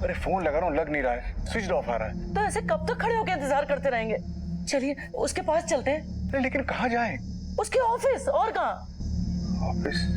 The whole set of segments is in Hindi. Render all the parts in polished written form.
अरे फोन लगा रहा हूँ, लग नहीं रहा है, स्विच ऑफ आ रहा है। तो ऐसे कब तक खड़े होकर इंतजार करते रहेंगे? चलिए उसके पास चलते हैं। अरे लेकिन कहाँ जाएं? उसके ऑफिस, और कहाँ? ऑफिस?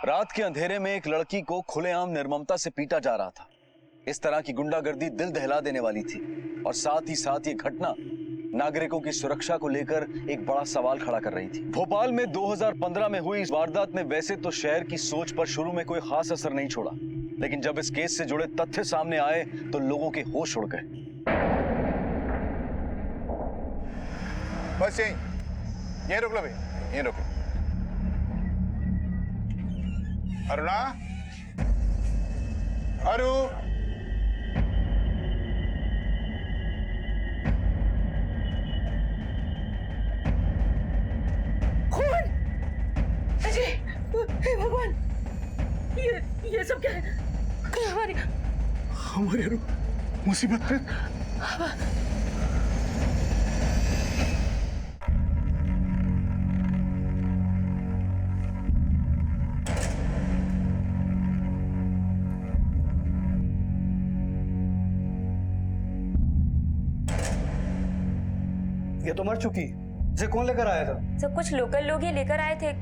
रात के अंधेरे में एक लड़की को खुलेआम निर्ममता से पीटा जा रहा था। इस तरह की गुंडागर्दी दिल दहला देने वाली थी और साथ ही साथ ये घटना नागरिकों की सुरक्षा को लेकर एक बड़ा सवाल खड़ा कर रही थी। भोपाल में 2015 में हुई इस वारदात ने वैसे तो शहर की सोच पर शुरू में कोई खास असर नहीं छोड़ा, लेकिन जब इस केस से जुड़े तथ्य सामने आए तो लोगों के होश उड़ गए। बस यहीं रोक लो भैया, यहीं रोक लो। अरुणा, अरु, खून! अजय, हे भगवान, ये सब क्या है? हमारी अरु मुसीबत में। ये तो मर चुकी। इसे कौन लेकर आया था? सब कुछ लोकल लोग ही लेकर आए थे।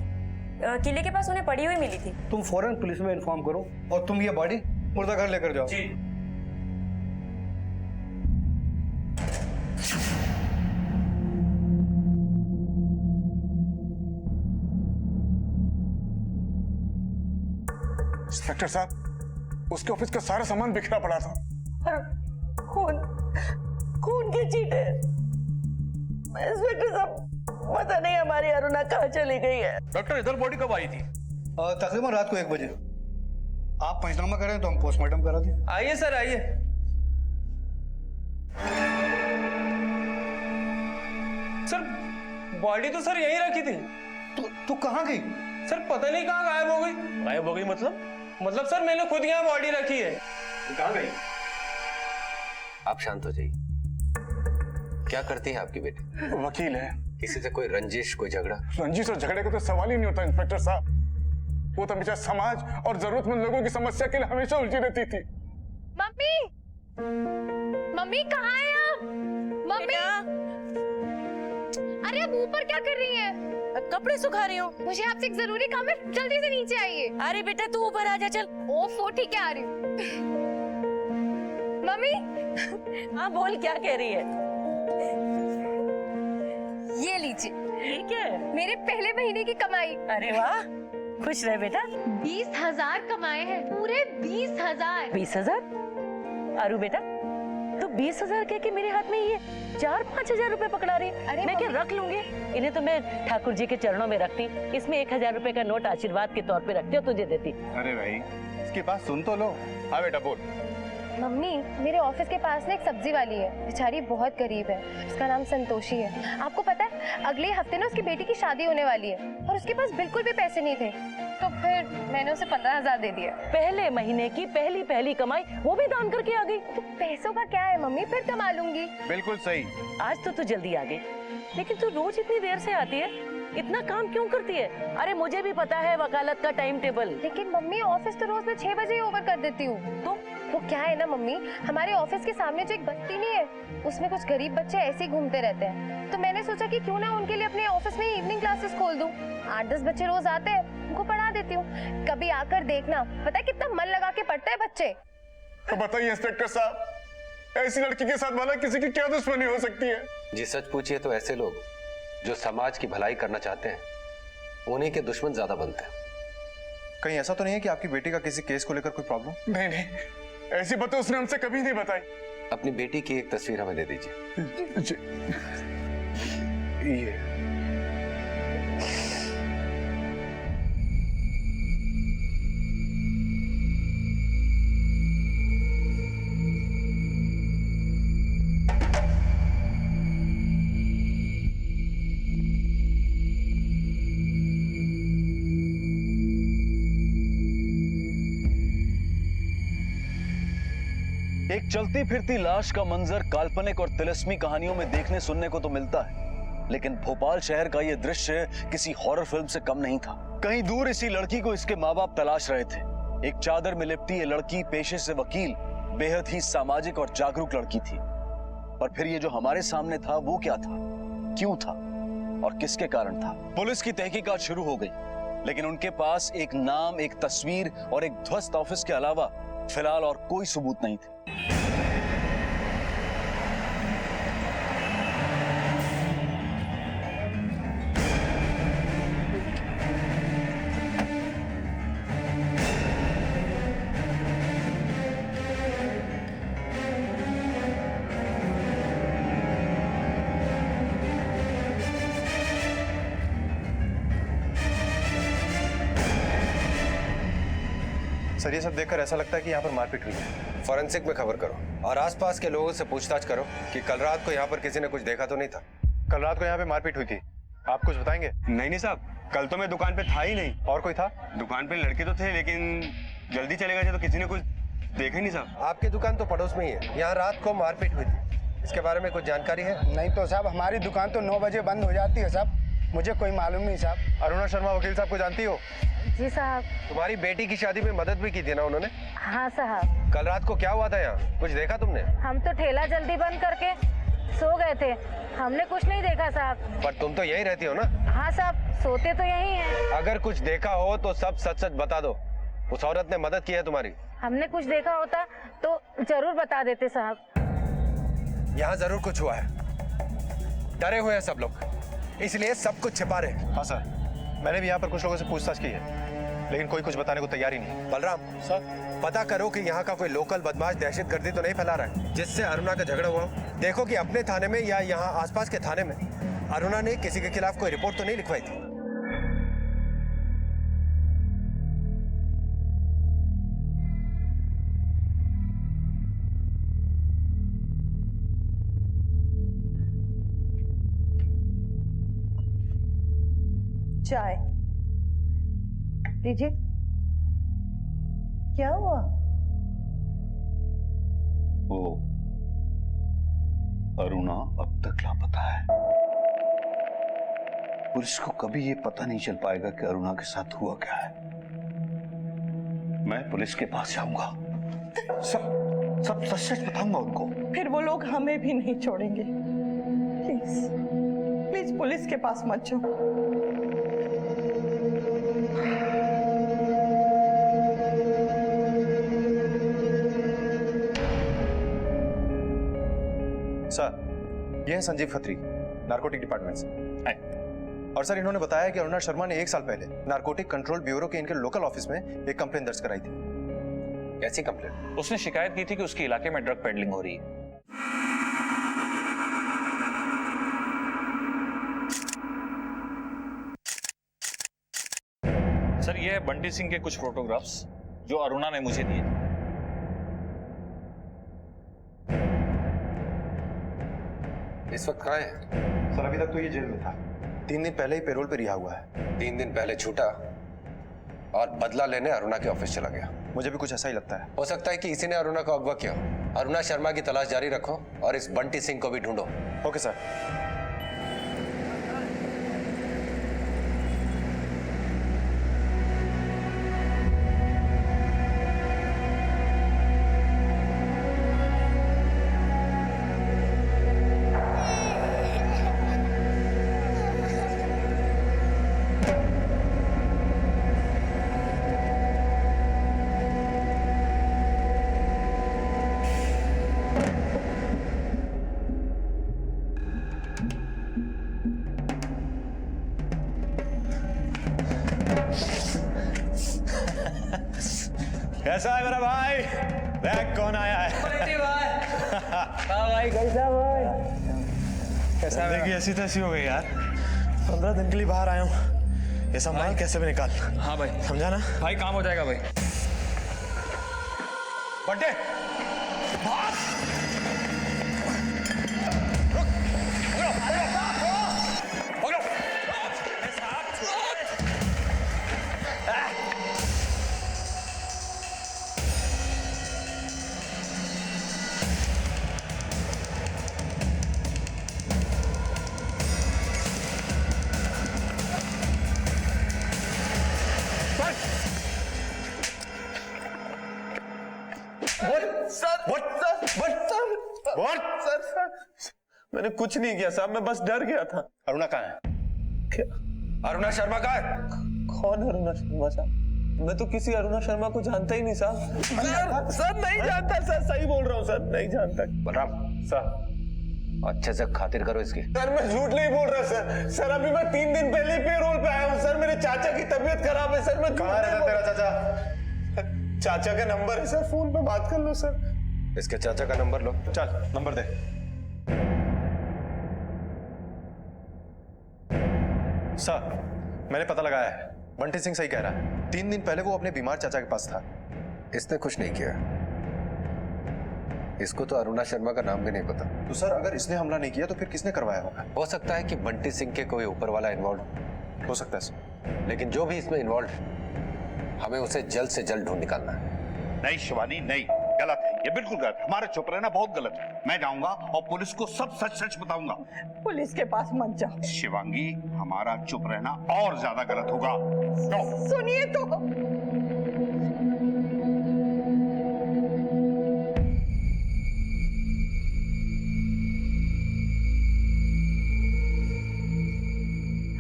किले के पास उन्हें पड़ी हुई मिली थी। तुम फौरन पुलिस में इन्फॉर्म करो और तुम ये बॉडी मुर्दा घर लेकर जाओ। जी। इंस्पेक्टर साहब, उसके ऑफिस का सारा सामान बिखरा पड़ा था। खून के छींटे। इंस्पेक्टर साहब, पता नहीं हमारी अरुणा कहाँ चली गई है। डॉक्टर, इधर बॉडी कब आई थी? तकरीबन रात को 1 बजे। आप पंचनामा करें तो हम पोस्टमार्टम करा दें। आइए सर, आइए। सर, बॉडी तो सर यहीं रखी थी। तू कहाँ गई? सर पता नहीं कहाँ गायब हो गई। गायब हो गई मतलब सर मैंने खुद यहाँ बॉडी रखी है। कहाँ गई? आप शांत हो जाइए। क्या करती है आपकी बेटी? वकील है। किसी से कोई रंजिश, कोई झगड़ा? रंजिश और झगड़े का तो सवाल ही नहीं होता इंस्पेक्टर साहब। वो तो हमेशा समाज और जरूरतमंद लोगों की समस्या के लिए हमेशा उलझी रहती थी। मम्मी, मम्मी कहाँ है आप? मम्मी, अरे आप ऊपर क्या कर रही हैं? कपड़े सुखा रही हूँ। मुझे आपसे एक जरूरी काम है, जल्दी से नीचे आइए। अरे बेटा तू ऊपर आ जा, चल। ओफो, ठीक है, आ रही हूँ। मम्मी। हाँ बोल, क्या कह रही है? ये लीजिए। ठीक है, मेरे पहले महीने की कमाई। अरे वाह, खुश रहे बेटा। 20,000 कमाए हैं, पूरे 20,000। 20,000? अरु बेटा, तो 20,000 कह के मेरे हाथ में ये 4-5 हजार रुपए पकड़ा रही। अरे मैं क्या रख लूंगी? इन्हें तो मैं ठाकुर जी के चरणों में रखती, इसमें 1,000 रुपए का नोट आशीर्वाद के तौर पे रखती और तुझे देती। अरे भाई, इसकी बात सुन तो लो। हाँ बेटा बोल। मम्मी, मेरे ऑफिस के पास ना एक सब्जी वाली है, बेचारी बहुत गरीब है। उसका नाम संतोषी है। आपको पता है, अगले हफ्ते ना उसकी बेटी की शादी होने वाली है और उसके पास बिल्कुल भी पैसे नहीं थे, तो फिर मैंने उसे 15,000 दे दिया। पहले महीने की पहली कमाई, वो भी दान करके आ गई। तो पैसों का क्या है मम्मी, फिर कमा लूंगी। बिल्कुल सही। आज तो तू जल्दी आ गई, लेकिन तू रोज इतनी देर से आती है, इतना काम क्यों करती है? अरे मुझे भी पता है वकालत का टाइम टेबल। लेकिन मम्मी, ऑफिस तो रोज मैं 6 बजे ही ओवर कर देती हूँ। तो वो क्या है ना मम्मी, हमारे ऑफिस के सामने जो एक बस्ती नहीं है, उसमें कुछ गरीब बच्चे ऐसे ही घूमते रहते हैं, तो मैंने सोचा कि क्यों ना उनके लिए अपने ऑफिस में इवनिंग क्लासेस खोल दूं। 8-10 बच्चे रोज आते हैं, उनको पढ़ा देती हूँ। कभी आकर देखना, पता है कितना मन लगा के पढ़ते हैं बच्चे। तो बताइए इंस्पेक्टर साहब, ऐसी लड़की के साथ वाला किसी की क्या दुश्मनी हो सकती है? जी सच पूछिए तो ऐसे लोग जो समाज की भलाई करना चाहते हैं, उन्हीं के दुश्मन ज्यादा बनते हैं। कहीं ऐसा तो नहीं है कि आपकी बेटी का किसी केस को लेकर कोई प्रॉब्लम? नहीं नहीं, ऐसी बातें उसने हमसे कभी नहीं बताई। अपनी बेटी की एक तस्वीर हमें दे दीजिए। जी, ये एक चलती फिरती लाश का मंजर काल्पनिक और तिलिस्मी कहानियों में देखने सुनने को तो मिलता है, लेकिन भोपाल शहर का यह दृश्य किसी हॉरर फिल्म से कम नहीं था। कहीं दूर इसी लड़की को इसके माँ बाप तलाश रहे थे। एक चादर में लिपटी ये लड़की पेशे से वकील, बेहद ही सामाजिक और जागरूक लड़की थी। पर फिर ये जो हमारे सामने था वो क्या था, क्यों था और किसके कारण था? पुलिस की तहकीकात शुरू हो गई, लेकिन उनके पास एक नाम, एक तस्वीर और एक ध्वस्त ऑफिस के अलावा फिलहाल और कोई सबूत नहीं थे। सर ये सब देखकर ऐसा लगता है कि यहाँ पर मारपीट हुई है। फॉरेंसिक में खबर करो और आसपास के लोगों से पूछताछ करो कि कल रात को यहाँ पर किसी ने कुछ देखा तो नहीं था। कल रात को यहाँ पे मारपीट हुई थी, आप कुछ बताएंगे? नहीं साहब, कल तो मैं दुकान पे था ही नहीं। और कोई था? दुकान पे लड़के तो थे, लेकिन जल्दी चले गए थे तो किसी ने कुछ देखा ही नहीं साहब। आपकी दुकान तो पड़ोस में ही है, यहाँ रात को मारपीट हुई थी, इसके बारे में कुछ जानकारी है? नहीं तो साहब, हमारी दुकान तो 9 बजे बंद हो जाती है साहब, मुझे कोई मालूम नहीं साहब। अरुणा शर्मा वकील साहब को जानती हो? जी साहब। तुम्हारी बेटी की शादी में मदद भी की थी ना उन्होंने? हाँ साहब। कल रात को क्या हुआ था यहाँ, कुछ देखा तुमने? हम तो ठेला जल्दी बंद करके सो गए थे, हमने कुछ नहीं देखा साहब। पर तुम तो यहीं रहती हो ना? हाँ साहब, सोते तो यहीं हैं। अगर कुछ देखा हो तो सब सच सच बता दो। उस औरत ने मदद की है तुम्हारी? हमने कुछ देखा होता तो जरूर बता देते साहब। यहाँ जरूर कुछ हुआ है, डरे हुए हैं सब लोग, इसलिए सब कुछ छिपा रहे हैं। हाँ सर, मैंने भी यहाँ पर कुछ लोगों से पूछताछ की है, लेकिन कोई कुछ बताने को तैयार ही नहीं। बलराम सर, पता करो कि यहाँ का कोई लोकल बदमाश दहशतगर्दी तो नहीं फैला रहा है जिससे अरुणा का झगड़ा हुआ। देखो कि अपने थाने में या यहाँ आसपास के थाने में अरुणा ने किसी के खिलाफ कोई रिपोर्ट तो नहीं लिखवाई थी। चाय लीजिए। क्या हुआ? वो अरुणा अब तक लापता है। पुलिस को कभी ये पता नहीं चल पाएगा कि अरुणा के साथ हुआ क्या है। मैं पुलिस के पास जाऊंगा, सब सच सच बताऊंगा उनको। फिर वो लोग हमें भी नहीं छोड़ेंगे। प्लीज प्लीज पुलिस के पास मत जाओ। सर, ये है संजीव खत्री, नारकोटिक डिपार्टमेंट से। और सर, इन्होंने बताया कि अरुणा शर्मा ने 1 साल पहले नारकोटिक कंट्रोल ब्यूरो के इनके लोकल ऑफिस में एक कंप्लेंट दर्ज कराई थी। कैसी कंप्लेंट? उसने शिकायत की थी कि उसके इलाके में ड्रग पेडलिंग हो रही है। सर, ये है बंटी सिंह के कुछ फोटोग्राफ्स जो अरुणा ने मुझे दिए। इस वक्त कहाँ है? सर, अभी तक तो ये जेल में था, 3 दिन पहले ही पैरोल पे रिहा हुआ है। 3 दिन पहले छूटा और बदला लेने अरुणा के ऑफिस चला गया। मुझे भी कुछ ऐसा ही लगता है। हो सकता है कि इसी ने अरुणा को अगवा किया। अरुणा शर्मा की तलाश जारी रखो और इस बंटी सिंह को भी ढूंढो। Okay sir. कैसा है मेरा भाई? बैग कौन आया है? भाई कैसा भाई? कैसा है? जिंदगी ऐसी तैसी हो गई यार। 15 दिन के लिए बाहर आया हूँ, ये सब माल कैसे भी निकाल। हाँ भाई, समझा ना भाई काम हो जाएगा भाई। बंटे मैंने कुछ नहीं किया साहब, मैं बस डर गया था। अरुणा कहाँ है? क्या? अरुणा शर्मा कहाँ है? कौन अरुणा शर्मा साहब? मैं तो किसी अरुणा शर्मा को जानता ही नहीं साहब। सर नहीं जानता सर, सही बोल रहा हूँ सर, नहीं जानता। बलराम सर अच्छे से खातिर करो इसकी। सर मैं झूठ नहीं बोल रहा सर। सर अभी मैं 3 दिन पहले पेरोल पे आया हूँ सर, मेरे चाचा की तबीयत खराब है सर। मैं कहाँ रहता तेरा चाचा? चाचा का नंबर है सर, फोन पे बात कर लो सर। इसके चाचा का नंबर लो। चल नंबर दे। सर मैंने पता लगाया है, बंटी सिंह सही कह रहा है। 3 दिन पहले वो अपने बीमार चाचा के पास था। इसने कुछ नहीं किया, इसको तो अरुणा शर्मा का नाम भी नहीं पता। तो सर अगर इसने हमला नहीं किया तो फिर किसने करवाया होगा? हो सकता है कि बंटी सिंह के कोई ऊपर वाला इन्वॉल्व हो सकता है सर, लेकिन जो भी इसमें इन्वॉल्व है हमें उसे जल्द से जल्द ढूंढ निकालना है। नहीं शिवानी नहीं, गलत है, ये बिल्कुल गलत है। हमारा चुप रहना बहुत गलत है। मैं जाऊंगा और पुलिस को सब सच सच बताऊंगा। पुलिस के पास मत जाओ। शिवांगी हमारा चुप रहना और ज्यादा गलत होगा। सुनिए तो।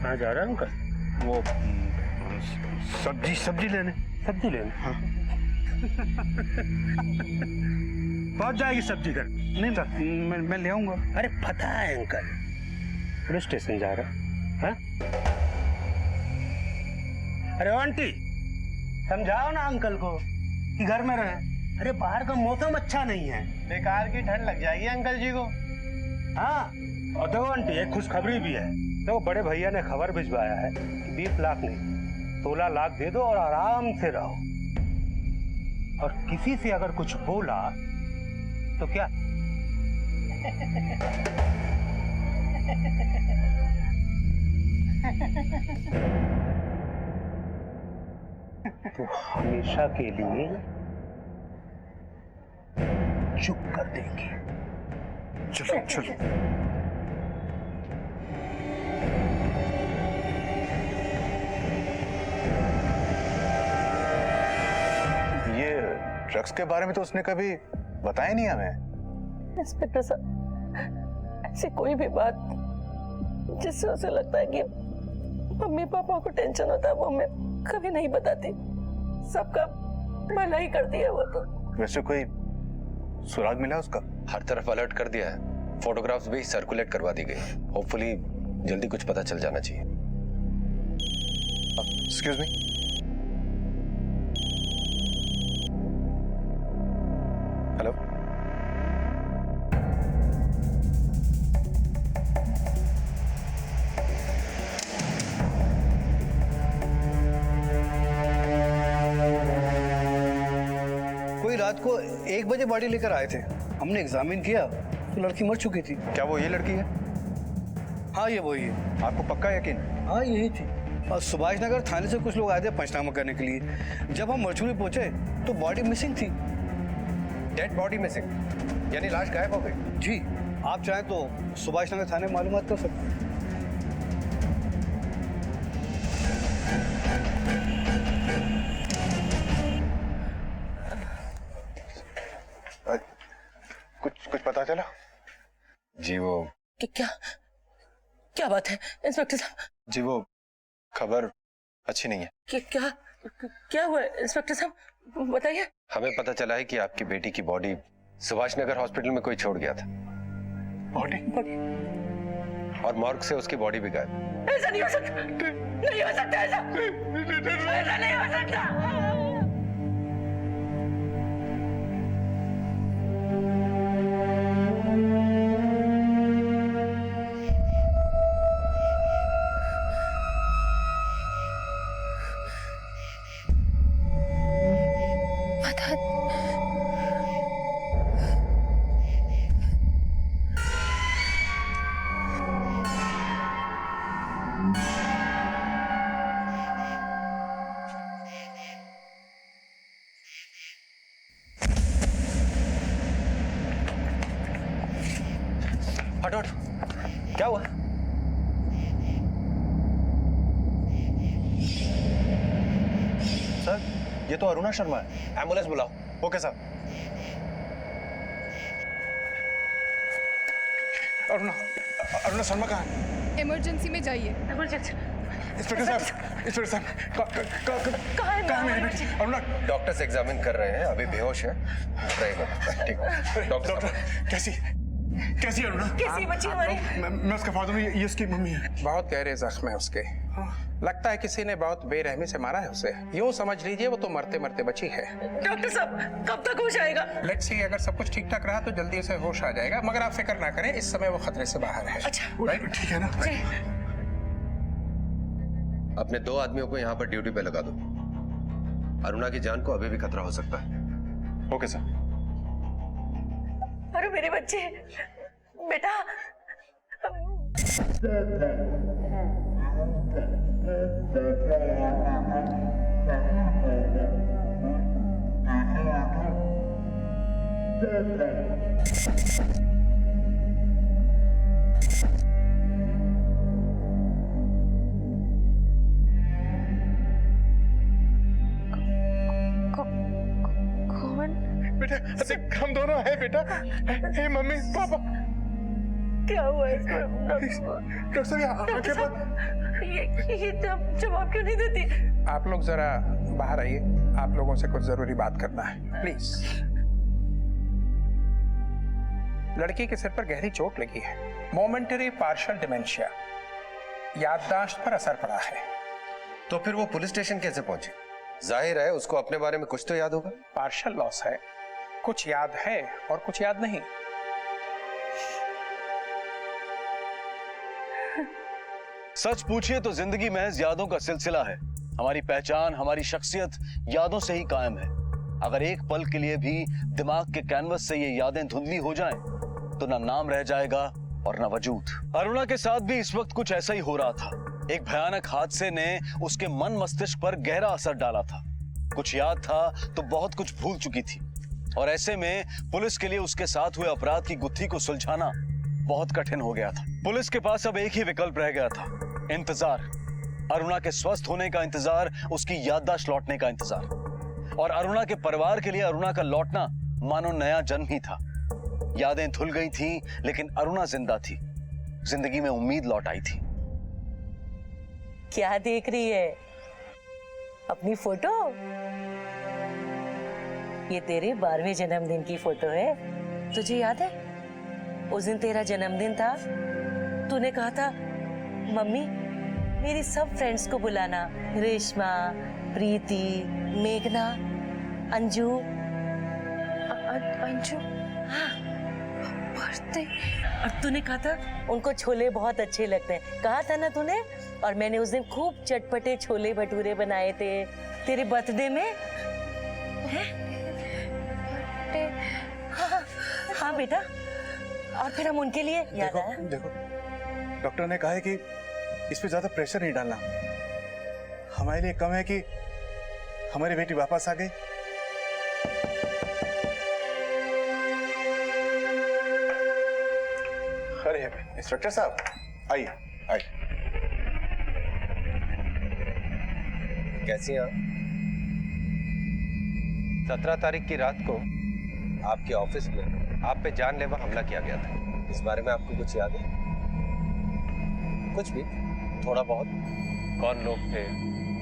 कहाँ जा रहा है अंकल? वो सब्जी लेने। सब्जी लेने? हाँ। पहुंच जाएगी सब्जी घर। नहीं मैं ले आऊंगा। अरे पता है अंकल, पुलिस स्टेशन जा रहा है। अरे आंटी समझाओ ना अंकल को कि घर में रहे। अरे बाहर का मौसम अच्छा नहीं है, बेकार की ठंड लग जाएगी अंकल जी को। हाँ और देखो आंटी एक खुशखबरी भी है। देखो बड़े भैया ने खबर भिजवाया है कि 20 लाख नहीं 16 लाख दे दो और आराम से रहो। और किसी से अगर कुछ बोला तो क्या? तो हमेशा के लिए चुप कर देंगे। चलो चलो। ये ड्रग्स के बारे में तो उसने कभी बताया नहीं हमें। इंस्पेक्टर साहब, ऐसी कोई भी बात जिससे उसे लगता है कि मम्मी पापा को टेंशन होता है वो हमें कभी नहीं बताती। सबका भला ही करती है वो तो। वैसे कोई सुराग मिला उसका? हर तरफ अलर्ट कर दिया है, फोटोग्राफ्स भी सर्कुलेट करवा दी गई। होपफुली जल्दी कुछ पता चल जाना चाहिए। Excuse me. हेलो कोई रात को 1 बजे बॉडी लेकर आए थे, हमने एग्जामिन किया तो लड़की मर चुकी थी। क्या वो ये लड़की है? हाँ ये वही है। आपको पक्का यकीन? हाँ यही थी। और सुभाष नगर थाने से कुछ लोग आए थे पंचनामा करने के लिए। जब हम मरचुरी पहुंचे तो बॉडी मिसिंग थी। डेड बॉडी मिसिंग यानी लाश गायब हो गई? जी, आप चाहें तो सुभाष नगर थाने मालूमात कर सकते हैं। कुछ पता चला? जी वो क्या क्या बात है इंस्पेक्टर साहब? जी वो खबर अच्छी नहीं है। क्या हुआ इंस्पेक्टर साहब बताइए। हमें पता चला है कि आपकी बेटी की बॉडी सुभाष नगर हॉस्पिटल में कोई छोड़ गया था। बॉडी? और मॉर्ग से उसकी बॉडी भी गायब। ऐसा नहीं हो सकता, नहीं हो सकता, ऐसा नहीं हो सकता। हटो हटो, क्या हुआ? सर ये तो अरुणा शर्मा है। एम्बुलेंस बुलाओ। Okay sir. अरुणा शर्मा कहाँ है? इमरजेंसी में जाइए। इंस्पेक्टर साहब, कहाँ है मेरी बेटी? अरुणा। डॉक्टर्स एग्जामिन कर रहे हैं, अभी बेहोश है। ठीक। डॉक्टर कैसी अरुणा? कैसी बच्ची हमारी? मैं उसका फादर हूँ, ये उसकी मम्मी है। बहुत गहरे जख्म है उसके। लगता है किसी ने बहुत बेरहमी से मारा है उसे। यूं समझ लीजिए वो तो मरते मरते बची है। डॉक्टर साहब कब तक होश आएगा? लेट्स सी, अगर सब कुछ ठीक ठाक रहा तो जल्दी से होश आ जाएगा, मगर आप फिक्र ना करें, इस समय वो खतरे से बाहर है। अच्छा ठीक है ना? अपने 2 आदमियों को यहाँ पर ड्यूटी पे लगा दो। अरुणा की जान को अभी भी खतरा हो सकता है। Okay sir. अरे मेरे बच्चे, बेटा। बेटा हम दोनों हैं बेटा। हे मम्मी पापा। क्या हुआ इसको? डॉक्टर साहब आंखें बंद। ये जवाब क्यों नहीं देती? आप लोग जरा बाहर आइए, आप लोगों से कुछ जरूरी बात करना है, प्लीज। लड़की के सिर पर गहरी चोट लगी है, मोमेंटरी पार्शियल डिमेंशिया, याददाश्त पर असर पड़ा है। तो फिर वो पुलिस स्टेशन कैसे पहुंची? जाहिर है उसको अपने बारे में कुछ तो याद होगा। पार्शियल लॉस है, कुछ याद है और कुछ याद नहीं। सच पूछिए तो जिंदगी महज यादों का सिलसिला है। हमारी पहचान, हमारी शख्सियत यादों से ही कायम है। अगर एक पल के लिए भी दिमाग के कैनवस से ये यादें धुंधली हो जाएं, तो ना नाम रह जाएगा और ना वजूद। अरुणा के साथ भी इस वक्त कुछ ऐसा ही हो रहा था। एक भयानक हादसे ने उसके मन मस्तिष्क पर गहरा असर डाला था। कुछ याद था तो बहुत कुछ भूल चुकी थी, और ऐसे में पुलिस के लिए उसके साथ हुए अपराध की गुत्थी को सुलझाना बहुत कठिन हो गया था। पुलिस के पास अब एक ही विकल्प रह गया था, इंतजार। अरुणा के स्वस्थ होने का इंतजार, उसकी याददाश्त लौटने का इंतजार। और अरुणा के परिवार के लिए अरुणा का लौटना मानो नया जन्म ही था। यादें धुल गई थी, लेकिन अरुणा जिंदा थी। जिंदगी में उम्मीद लौट आई थी। क्या देख रही है? अपनी फोटो? ये तेरे 12वें जन्मदिन की फोटो है। तुझे याद है उस दिन तेरा जन्मदिन था? तूने कहा था मम्मी मेरी सब फ्रेंड्स को बुलाना, रेशमा, प्रीति, मेघना, अंजू। अंजू? हाँ, बर्थडे। और तूने कहा था उनको छोले बहुत अच्छे लगते हैं, कहा था ना तूने? और मैंने उस दिन खूब चटपटे छोले भटूरे बनाए थे तेरे बर्थडे में। हाँ, हाँ बेटा। और फिर हम उनके लिए याद आया। देखो डॉक्टर ने कहा है कि इस पे ज्यादा प्रेशर नहीं डालना। हमारे लिए कम है कि हमारी बेटी वापस आ गई। अरे इंस्पेक्टर साहब आइए आइए। कैसी हैं आप? 17 तारीख की रात को आपके ऑफिस में आप पे जानलेवा हमला किया गया था। इस बारे में आपको कुछ याद है? कुछ भी? थोड़ा बहुत? कौन लोग थे?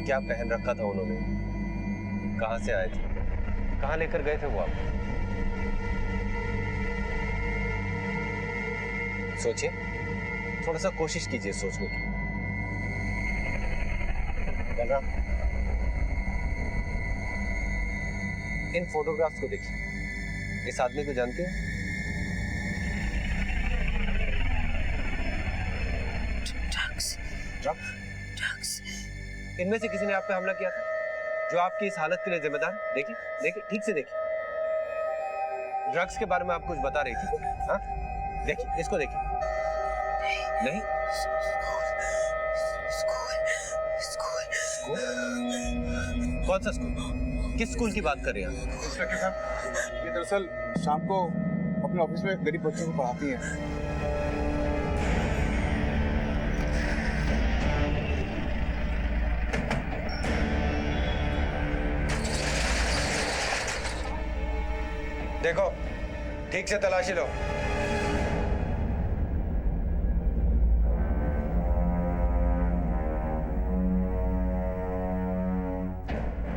क्या पहन रखा था उन्होंने? कहां से आए थे? कहां लेकर गए थे वो आपको? सोचिए, थोड़ा सा कोशिश कीजिए सोचने की। बलराम, इन फोटोग्राफ्स को देखिए। इस आदमी को जानते हैं? ड्रग्स? इनमें से किसी ने आप पे हमला किया था जो आपकी इस हालत के लिए जिम्मेदार? देखिए देखिए, ठीक से देखिए। ड्रग्स के बारे में आप कुछ बता रही थी। हाँ, देखिए, इसको देखिए। नहीं? स्कूल? कौन सा स्कूल? किस स्कूल की बात कर रहे हैं? इंस्पेक्टर साहब, ये दरअसल शाम को अपने ऑफिस में गरीब बच्चों को पढ़ाती हैं। देखो ठीक से तलाशी लो।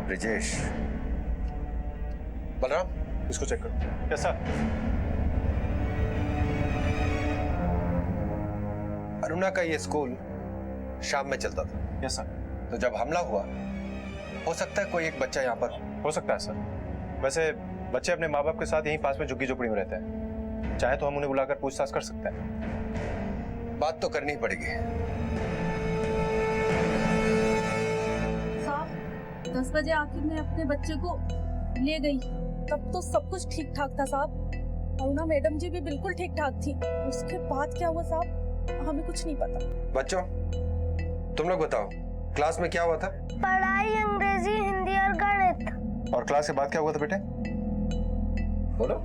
ब्रिजेश, बलराम इसको चेक करो। Yes sir. अरुणा का ये स्कूल शाम में चलता था। Yes sir. तो जब हमला हुआ, हो सकता है कोई एक बच्चा यहाँ पर हो सकता है सर। वैसे बच्चे अपने माँ बाप के साथ यहीं पास में झुग्गी झोपड़ी में रहते हैं, चाहे तो हम उन्हें बुलाकर पूछताछ कर सकते हैं। बात तो करनी ही पड़ेगी। साहब 10 बजे आखिर में अपने बच्चे को ले गई, तब तो सब कुछ ठीक ठाक था साहब। अरुणा मैडम जी भी बिल्कुल ठीक ठाक थी। उसके बाद क्या हुआ साहब, हमें कुछ नहीं पता। बच्चों तुम लोग बताओ, क्लास में क्या हुआ था? पढ़ाई, अंग्रेजी, हिंदी और गणित। और क्लास के बाद क्या हुआ था बेटे? बोलो,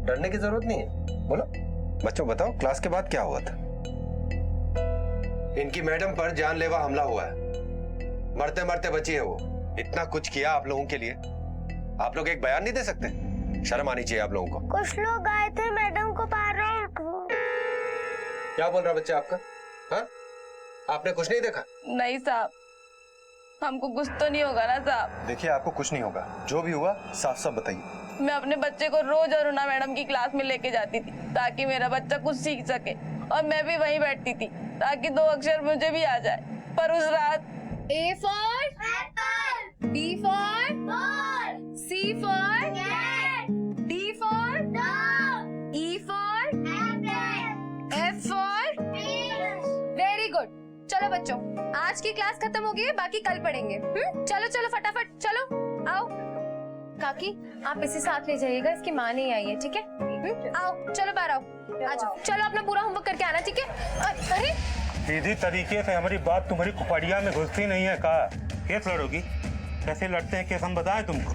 डरने की जरूरत नहीं है, बोलो। बच्चों बताओ, क्लास के बाद क्या हुआ था? इनकी मैडम पर जानलेवा हमला हुआ है, मरते मरते बची है वो। इतना कुछ किया आप लोगों के लिए, आप लोग एक बयान नहीं दे सकते? शर्म आनी चाहिए आप लोगों को। कुछ लोग आए थे मैडम को मारने। क्या बोल रहा बच्चा आपका? हाँ, आपने कुछ नहीं देखा? नहीं साहब, हमको कुछ तो नहीं होगा ना साहब। देखिए आपको कुछ नहीं होगा, जो भी हुआ साफ साफ बताइए। मैं अपने बच्चे को रोज अरुणा मैडम की क्लास में लेके जाती थी ताकि मेरा बच्चा कुछ सीख सके, और मैं भी वहीं बैठती थी ताकि 2 अक्षर मुझे भी आ जाए। पर उस रात A for apple, B for ball, C for cat, D for dog, E for apple, F for fish. Very good. चलो बच्चों, आज की क्लास खत्म हो गई है, बाकी कल पढ़ेंगे। चलो चलो फटाफट चलो, आओ। काकी आप इसे साथ ले जाइएगा, इसकी माँ नहीं आई है, ठीक है? आओ चलो बाहर आओ, आ जाओ। चलो अपना पूरा होमवर्क करके आना, ठीक है? अरे सीधी तरीके से हमारी बात तुम्हारी खुपड़िया में घुसती नहीं है का? केस लड़ोगी? कैसे लड़ते हैं केस हम बताएं तुमको?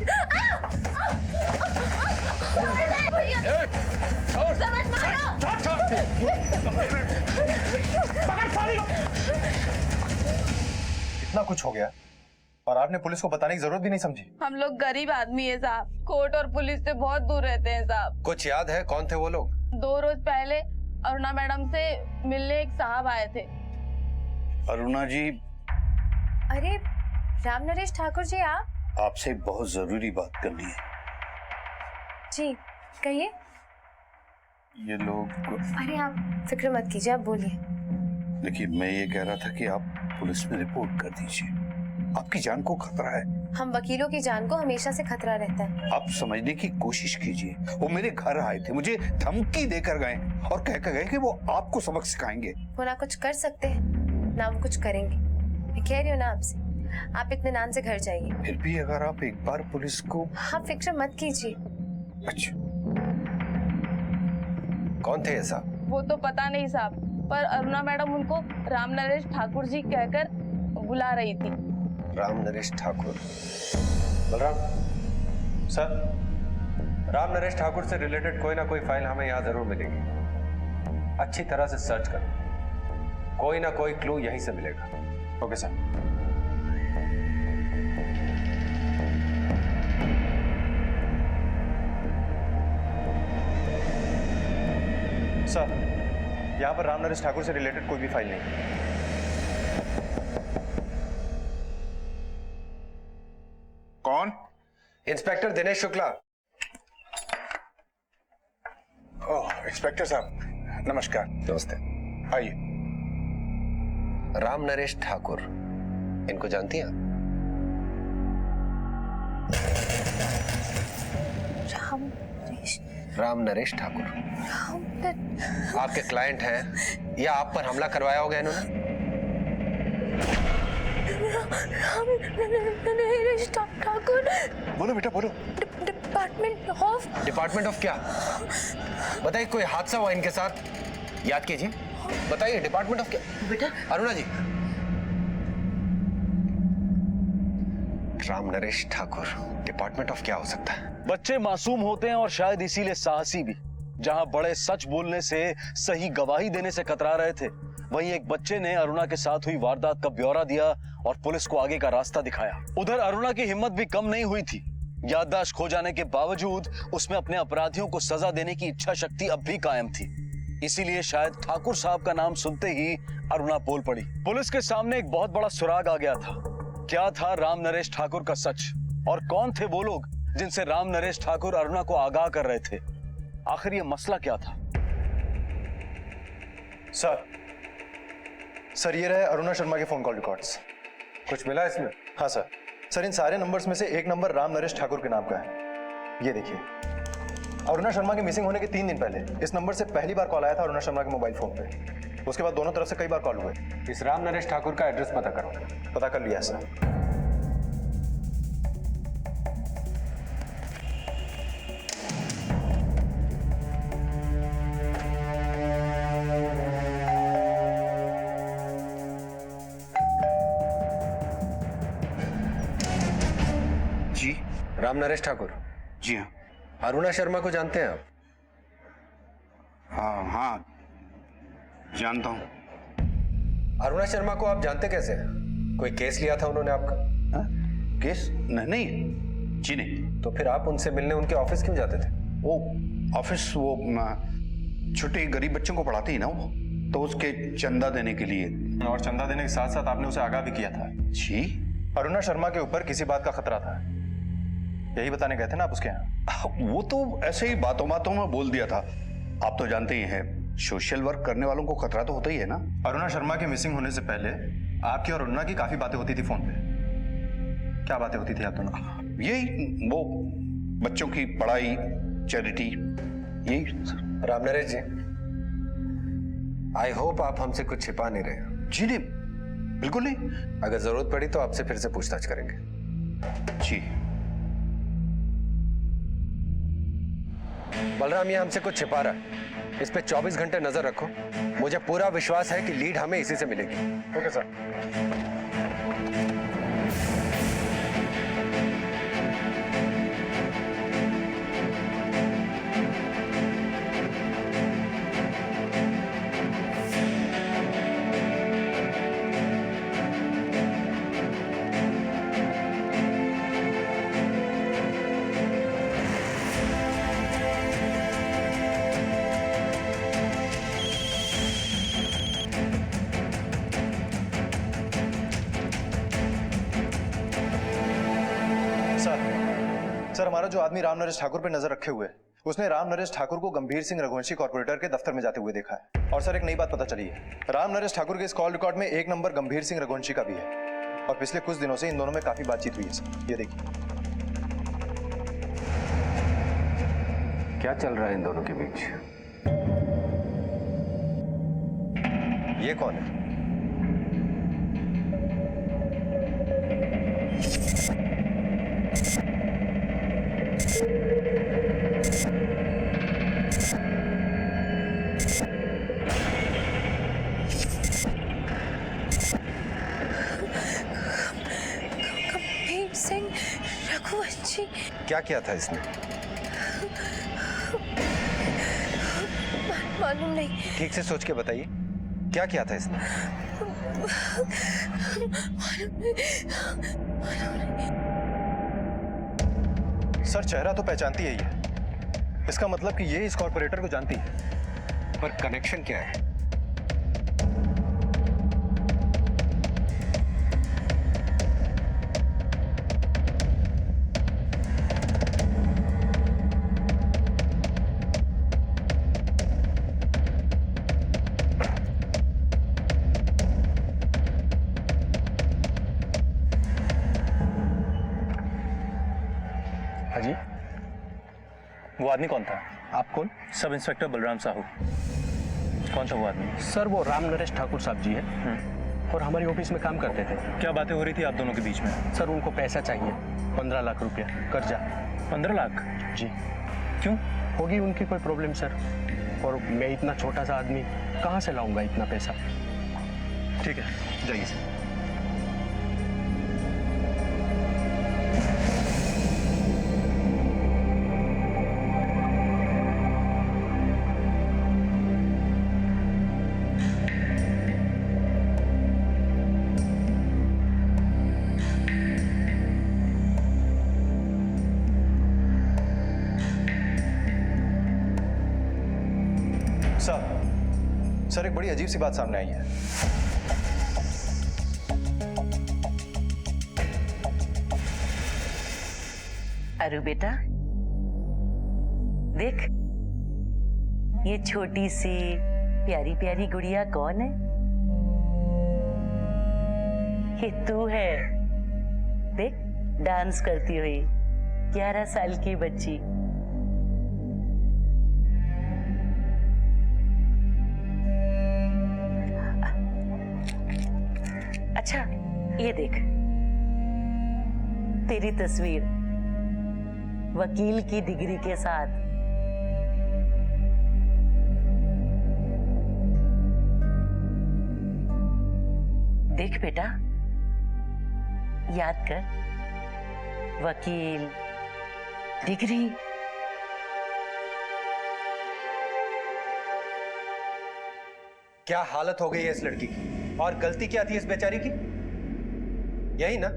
इतना कुछ हो गया और आपने पुलिस को बताने की जरूरत भी नहीं समझी। हम लोग गरीब आदमी है साहब, कोर्ट और पुलिस से बहुत दूर रहते हैं साहब। कुछ याद है कौन थे वो लोग? 2 रोज पहले अरुणा मैडम से मिलने एक साहब आए थे। अरुणा जी, अरे राम नरेश ठाकुर जी, आप? आपसे एक बहुत जरूरी बात करनी है। जी कहिए। ये लोग, अरे आप फिक्र मत कीजिए, आप बोलिए। देखिए मैं ये कह रहा था कि आप पुलिस में रिपोर्ट कर दीजिए, आपकी जान को खतरा है। हम वकीलों की जान को हमेशा से खतरा रहता है। आप समझने की कोशिश कीजिए। वो मेरे घर आए थे, मुझे धमकी देकर गए और कहकर गए कि वो आपको सबक सिखाएंगे। वो ना कुछ कर सकते हैं ना वो कुछ करेंगे। मैं कह रही हूँ ना आपसे, आप इत्मीनान से घर जाइए। फिर भी अगर आप एक बार पुलिस को... आप फिक्र मत कीजिए। अच्छा, कौन थे ऐसा? वो तो पता नहीं साहब, पर अरुणा मैडम उनको राम नरेश ठाकुर जी कहकर बुला रही थी। राम नरेश ठाकुर। बलराम सर, राम नरेश ठाकुर से रिलेटेड कोई ना कोई फाइल हमें यहाँ जरूर मिलेगी। अच्छी तरह से सर्च करो, कोई ना कोई क्लू यहीं से मिलेगा। Okay sir. सर, यहाँ पर राम नरेश ठाकुर से रिलेटेड कोई भी फाइल नहीं। कौन? इंस्पेक्टर दिनेश शुक्ला। ओह इंस्पेक्टर साहब, नमस्कार। नमस्ते। आइए। राम नरेश ठाकुर, इनको जानती हैं आप? राम नरेश ठाकुर आपके क्लाइंट हैं या आप पर हमला करवाया होगा इन्होंने? ठाकुर। बोलो बेटा बोलो। डिपार्टमेंट ऑफ क्या? बताइए, कोई हादसा हुआ इनके साथ? याद कीजिए, बताइए डिपार्टमेंट ऑफ क्या? बेटा अरुणा जी। राम नरेश ठाकुर, डिपार्टमेंट ऑफ क्या हो सकता है? बच्चे मासूम होते हैं और शायद इसीलिए साहसी भी। जहां बड़े सच बोलने से, सही गवाही देने से कतरा रहे थे, वहीं एक बच्चे ने अरुणा के साथ हुई वारदात का ब्यौरा दिया और पुलिस को आगे का रास्ता दिखाया। उधर अरुणा की हिम्मत भी कम नहीं हुई थी। याददाश्त खो जाने के बावजूद उसमें अपने अपराधियों को सजा देने की इच्छा शक्ति अब भी कायम थी। इसीलिए शायद ठाकुर साहब का नाम सुनते ही अरुणा बोल पड़ी। पुलिस के सामने एक बहुत बड़ा सुराग आ गया था। क्या था राम नरेश ठाकुर का सच, और कौन थे वो लोग जिनसे राम नरेश ठाकुर अरुणा को आगाह कर रहे थे? आखिर ये मसला क्या था? सर ये रहे अरुणा शर्मा के फोन कॉल रिकॉर्ड्स। कुछ मिला इसमें? हाँ सर इन सारे नंबर्स में से एक नंबर राम नरेश ठाकुर के नाम का है। ये देखिए, अरुणा शर्मा के मिसिंग होने के 3 दिन पहले इस नंबर से पहली बार कॉल आया था अरुणा शर्मा के मोबाइल फोन पे। उसके बाद दोनों तरफ से कई बार कॉल हुए। इस राम नरेश ठाकुर का एड्रेस पता करो। पता कर लिया सर। जी राम नरेश ठाकुर। जी हाँ। अरुणा शर्मा को जानते हैं आप? हाँ जानता हूँ। अरुणा शर्मा को आप जानते कैसे हैं? कोई केस लिया था उन्होंने आपका? केस? नहीं जी नहीं। तो फिर आप उनसे मिलने उनके ऑफिस क्यों जाते थे? वो ऑफिस वो छोटे गरीब बच्चों को पढ़ाती है ना वो, तो उसके चंदा देने के लिए। और चंदा देने के साथ साथ आपने उसे आगाह भी किया था। जी। अरुणा शर्मा के ऊपर किसी बात का खतरा था, यही बताने गए थे ना आप उसके यहाँ? वो तो ऐसे ही बातों बातों में बोल दिया था। आप तो जानते ही हैं, सोशल वर्क करने वालों को खतरा तो होता ही है ना। अरुणा शर्मा के मिसिंग होने से पहले आपकी और अरुणा की काफी बातें होती थी फोन पे। क्या बातें होती थी आप दोनों? यही वो बच्चों की पढ़ाई, चैरिटी, यही। राम नरेश जी, आई होप आप हमसे कुछ छिपा नहीं रहे। जी नहीं, बिल्कुल नहीं। अगर जरूरत पड़ी तो आपसे फिर से पूछताछ करेंगे। जी। बलराम ये हमसे कुछ छिपा रहा है, इस पे 24 घंटे नजर रखो। मुझे पूरा विश्वास है कि लीड हमें इसी से मिलेगी। Okay sir. सर हमारा जो आदमी राम नरेश ठाकुर पे नजर रखे हुए है, उसने राम नरेश ठाकुर को गंभीर सिंह रघुवंशी कॉर्पोरेटर के दफ्तर में जाते हुए देखा है। और सर एक नई बात पता चली है, राम नरेश ठाकुर के इस कॉल रिकॉर्ड में एक नंबर गंभीर सिंह रघुवंशी का भी है। और पिछले कुछ दिनों से इन दोनों में काफी बातचीत हुई है सर। ये देखिए। क्या चल रहा है इन दोनों के बीच? ये कौन है? गंभीर सिंह रघुवंशी। क्या किया था इसने? मालूम नहीं। ठीक से सोच के बताइए, क्या किया था इसने? सर चेहरा तो पहचानती है ये, इसका मतलब कि ये इस कॉर्पोरेटर को जानती है। पर कनेक्शन क्या है? हाजी, वो आदमी कौन था? आप कौन? Sub inspector Balram Sahu. कौन था वो आदमी? सर वो राम नरेश ठाकुर साहब जी है और हमारी ऑफिस में काम करते थे। क्या बातें हो रही थी आप दोनों के बीच में? सर उनको पैसा चाहिए, 15 लाख रुपया कर्जा। 15 लाख? जी। क्यों? होगी उनकी कोई प्रॉब्लम सर, और मैं इतना छोटा सा आदमी कहाँ से लाऊंगा इतना पैसा। ठीक है, जाइए सर। सर एक बड़ी अजीब सी बात सामने आई है। अरु बेटा देख, ये छोटी सी प्यारी प्यारी गुड़िया कौन है? ये तू है। देख डांस करती हुई 11 साल की बच्ची। अच्छा ये देख, तेरी तस्वीर वकील की डिग्री के साथ। देख बेटा, याद कर, वकील, डिग्री। क्या हालत हो गई है इस लड़की की, और गलती क्या थी इस बेचारी की? यही ना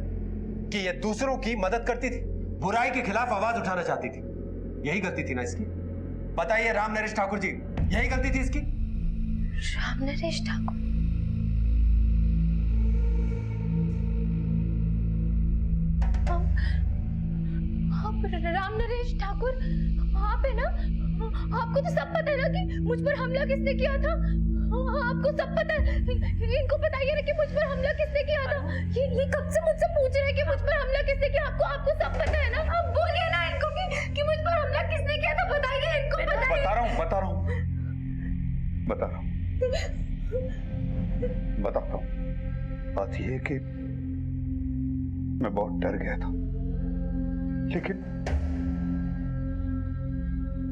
कि ये दूसरों की मदद करती थी, बुराई के खिलाफ आवाज उठाना चाहती थी। यही गलती थी ना इसकी? बताइए राम नरेश ठाकुर जी, यही गलती थी इसकी? राम नरेश ठाकुर? राम नरेश ठाकुर आप है ना? आपको तो सब पता है ना कि मुझ पर हमला किसने किया था? आपको सब पता है। इनको बताइए ना कि मुझ पर हमला किसने किया था। ये कब से मुझसे पूछ रहे हैं कि मुझ पर हमला किसने किया। आपको सब पता है ना? आप बोलिए ना इनको कि मुझ पर हमला किसने किया था। बताइए इनको, बताइए। बता रहा हूँ बताता हूँ। बात यह है कि मैं बहुत डर गया था, लेकिन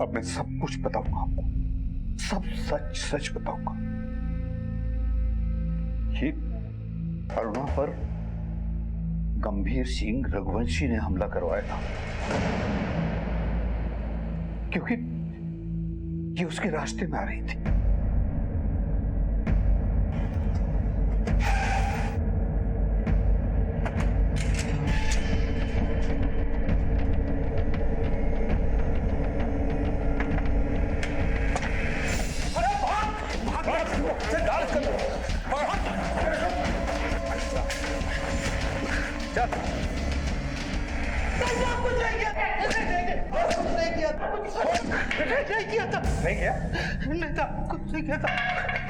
अब मैं सब कुछ बताऊंगा आपको, सब सच सच बताऊंगा। ये अरुणा पर गंभीर सिंह रघुवंशी ने हमला करवाया था, क्योंकि ये उसके रास्ते में आ रही थी।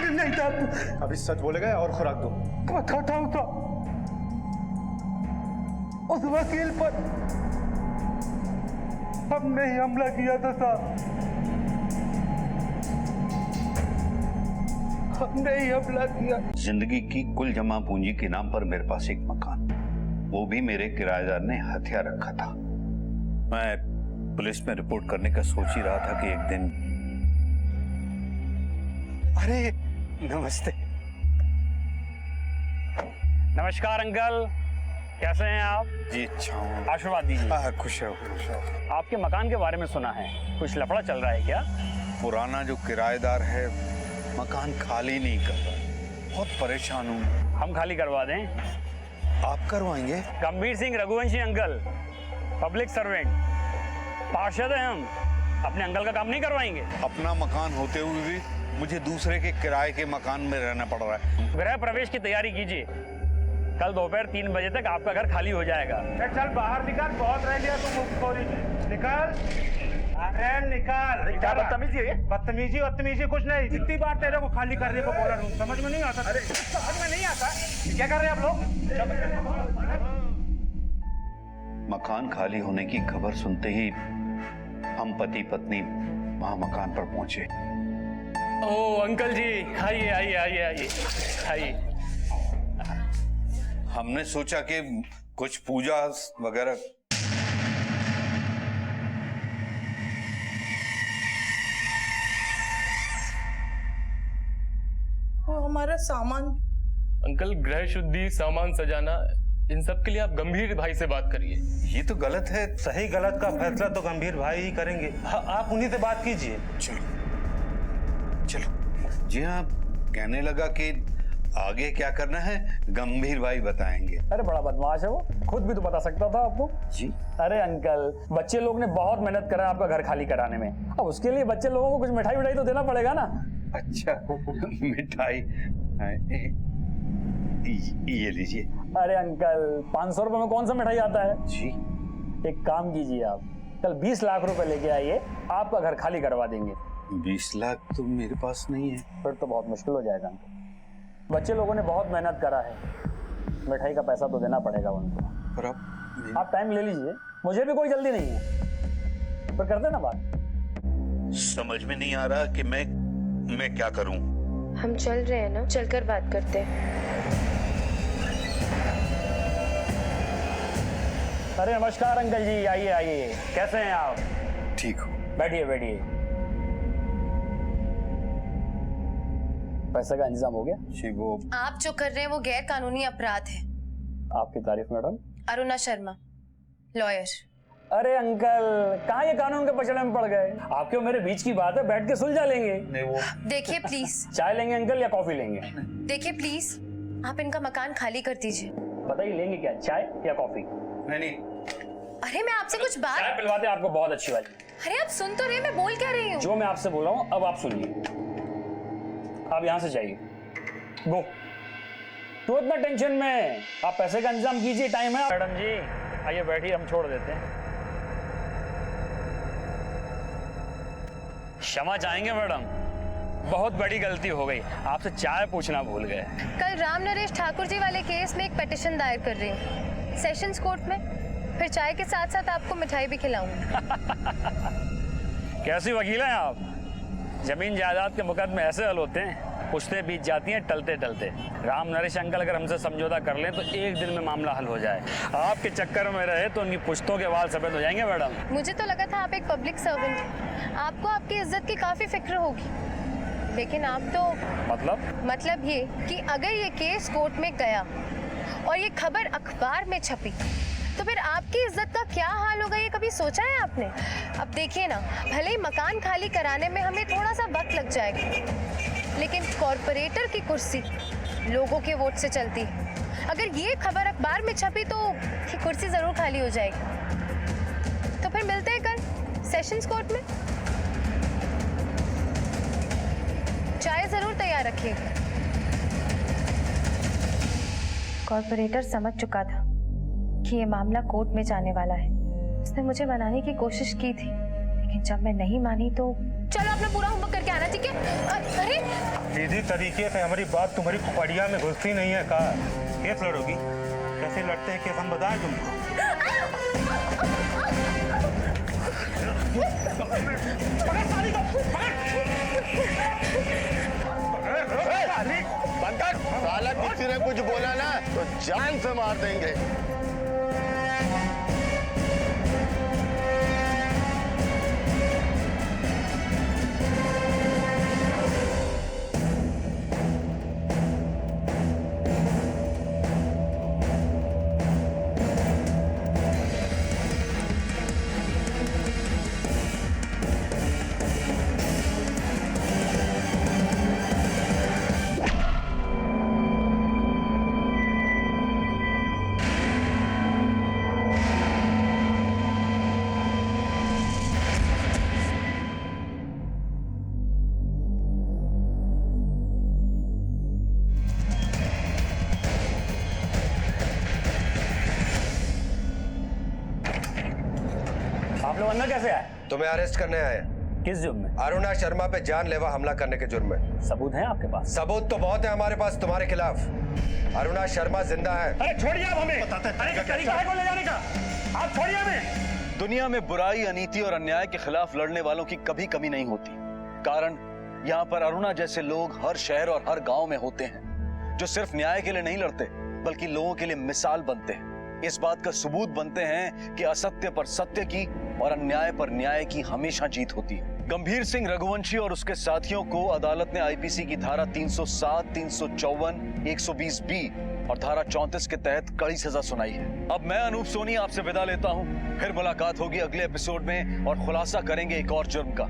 नहीं था। अभी सच बोलेगा और खुराक दो। बताता हूं तो उस वकील पर हमने ही हमला किया था साहब, हमने ही हमला किया। जिंदगी की कुल जमा पूंजी के नाम पर मेरे पास एक मकान, वो भी मेरे किराएदार ने हथियार रखा था। मैं पुलिस में रिपोर्ट करने का सोच ही रहा था कि एक दिन। अरे नमस्ते। नमस्कार अंकल, कैसे हैं आप? जी अच्छा हूँ। आशीर्वाद दीजिए। खुश हो। आपके मकान के बारे में सुना है, कुछ लफड़ा चल रहा है क्या? पुराना जो किराएदार है मकान खाली नहीं कर रहा, बहुत परेशान हूँ। हम खाली करवा दें? आप करवाएंगे? गंभीर Singh Raghuvanshi uncle, public servant, पार्षद हैं हम, अपने अंकल का काम नहीं करवाएंगे? अपना मकान होते हुए भी मुझे दूसरे के किराए के मकान में रहना पड़ रहा है। गृह प्रवेश की तैयारी कीजिए, कल दोपहर 3 बजे तक आपका घर खाली हो जाएगा। चल बाहर निकल, बहुत रह लिया तुम मुफ्तखोरी। निकल, अरे निकल। क्या बदतमीजी है? बदतमीजी कुछ नहीं। कितनी बार तेरे को खाली करने को बोला हूँ, समझ में नहीं आता? अरे समझ में नहीं आता क्या कर रहे हैं आप लोग? मकान खाली होने की खबर सुनते ही हम पति पत्नी वहां मकान पर पहुंचे। ओ अंकल जी, आइए आइए आइए आइए आइए। हमने सोचा कि कुछ पूजा वगैरह। वो हमारा सामान। अंकल, गृह शुद्धि, सामान सजाना, इन सब के लिए आप गंभीर भाई से बात करिए। ये तो गलत है। सही गलत का फैसला तो गंभीर भाई ही करेंगे। आप उन्हीं से बात कीजिए। चलो। जी हाँ, कहने लगा कि आगे क्या करना है गंभीर भाई बताएंगे। अरे बड़ा बदमाश है वो, खुद भी तो बता सकता था आपको। जी। अरे अंकल, बच्चे लोग ने बहुत मेहनत करा आपका घर खाली कराने में, अब उसके लिए बच्चे लोगों को कुछ मिठाई तो देना पड़ेगा ना। अच्छा मिठाई ये लीजिए। अरे अंकल 500 रुपए में कौन सा मिठाई आता है जी। एक काम कीजिए, आप कल 20 लाख रुपए लेके आइए, आपका घर खाली करवा देंगे। 20 लाख तो मेरे पास नहीं है। फिर तो बहुत मुश्किल हो जाएगा अंकल। बच्चे लोगों ने बहुत मेहनत करा है, मिठाई का पैसा तो देना पड़ेगा उनको। पर आप टाइम ले लीजिए, मुझे भी कोई जल्दी नहीं है, पर करते ना बात। समझ में नहीं आ रहा कि मैं क्या करूं। हम चल रहे हैं ना, चलकर बात करते हैं। अरे नमस्कार अंकल जी, आइए आइए, कैसे हैं आप? ठीक हूँ। बैठिए बैठिए। पैसे का इंतजाम हो गया? जी वो आप जो कर रहे हैं वो गैर कानूनी अपराध है। आपकी तारीफ मैडम। अरुणा शर्मा, लॉयर। अरे अंकल, कहाँ ये कानून के पचड़े में पड़ गए? आपके और मेरे बीच की बात है, बैठ के सुलझा लेंगे। नहीं वो देखिए प्लीज। चाय लेंगे अंकल या कॉफी लेंगे? देखिए प्लीज, आप इनका मकान खाली कर दीजिए। बताइए लेंगे क्या, चाय या कॉफी? नहीं। अरे मैं आपसे कुछ बात। चाय पिलवाते आपको बहुत अच्छी वाली। अरे आप सुन तो रहे, मैं बोल क्या रही हूँ? जो मैं आपसे बोल रहा हूँ अब आप सुनिए। आप यहाँ से जाइए, गो। तो इतना टेंशन में आप पैसे का इंतजाम कीजिए, टाइम है। मैडम जी आइए बैठिए, हम छोड़ देते हैं। क्षमा चाहेंगे मैडम, बहुत बड़ी गलती हो गई, आपसे चाय पूछना भूल गए। कल राम नरेश ठाकुर जी वाले केस में एक पिटीशन दायर कर रही हूँ सेशंस कोर्ट में, फिर चाय के साथ साथ आपको मिठाई भी खिलाऊंगी। कैसी वकील हैं आप? जमीन जायदाद के मुकदमे ऐसे हल होते हैं, पुश्ते बीत जाती हैं टलते टलते। राम नरेश अंकल अगर हमसे समझौता कर लें तो एक दिन में मामला हल हो जाए। आपके चक्कर में रहे तो उनकी पुश्तों के बाल सफेद हो जाएंगे मैडम। मुझे तो लगा था आप एक पब्लिक सर्वेंट हैं, आपको आपकी इज्जत की काफी फिक्र होगी, लेकिन आप तो मतलब ये कि अगर ये केस कोर्ट में गया और ये खबर अखबार में छपी तो फिर आपकी इज्जत का क्या हाल होगा, ये कभी सोचा है आपने? अब देखिए ना, भले ही मकान खाली कराने में हमें थोड़ा सा वक्त लग जाएगा, लेकिन कॉर्पोरेटर की कुर्सी लोगों के वोट से चलती है। अगर ये खबर अखबार में छपी तो ये कुर्सी जरूर खाली हो जाएगी। तो फिर मिलते हैं कल सेशंस कोर्ट में। चाय जरूर तैयार रखिएगा। कॉर्पोरेटर समझ चुका था कि ये मामला कोर्ट में जाने वाला है। उसने मुझे मनाने की कोशिश की थी, लेकिन जब मैं नहीं मानी तो चलो अपना पूरा होमवर्क करके आना, ठीक है? अरे सीधी तरीके से हमारी बात तुम्हारी खुपड़िया में घुसती नहीं है का? केस लड़ोगी? कैसे लड़ते हैं केस हम बताएं तुमको? साला किसी ने कुछ बोला ना तो जान से मार देंगे। आप लोग अंदर कैसे आए? तुम्हें अरेस्ट करने आए। किस जुर्म में? अरुणा शर्मा पे जानलेवा हमला करने के जुर्म में। सबूत हैं आपके पास? सबूत तो बहुत है हमारे पास तुम्हारे खिलाफ। अरुणा शर्मा जिंदा है। अरे छोड़िए आप हमें। अरे तरीका है को ले जाने का, आप छोड़िए हमें। दुनिया में बुराई, अनीति और अन्याय के खिलाफ लड़ने वालों की कभी कमी नहीं होती। कारण यहाँ पर अरुणा जैसे लोग हर शहर और हर गांव में होते हैं, जो सिर्फ न्याय के लिए नहीं लड़ते बल्कि लोगों के लिए मिसाल बनते हैं। इस बात का सबूत बनते हैं कि असत्य पर सत्य की और अन्याय पर न्याय की हमेशा जीत होती है। गंभीर सिंह रघुवंशी और उसके साथियों को अदालत ने आईपीसी की धारा 307, 354, 120 बी और धारा 34 के तहत कड़ी सजा सुनाई है। अब मैं अनूप सोनी आपसे विदा लेता हूँ। फिर मुलाकात होगी अगले एपिसोड में और खुलासा करेंगे एक और जुर्म का।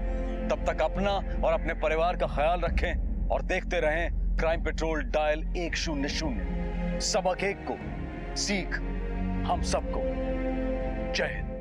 तब तक अपना और अपने परिवार का ख्याल रखें और देखते रहें क्राइम पेट्रोल डायल 100। सबक एक को, सीख हम सबको। जय हिंद।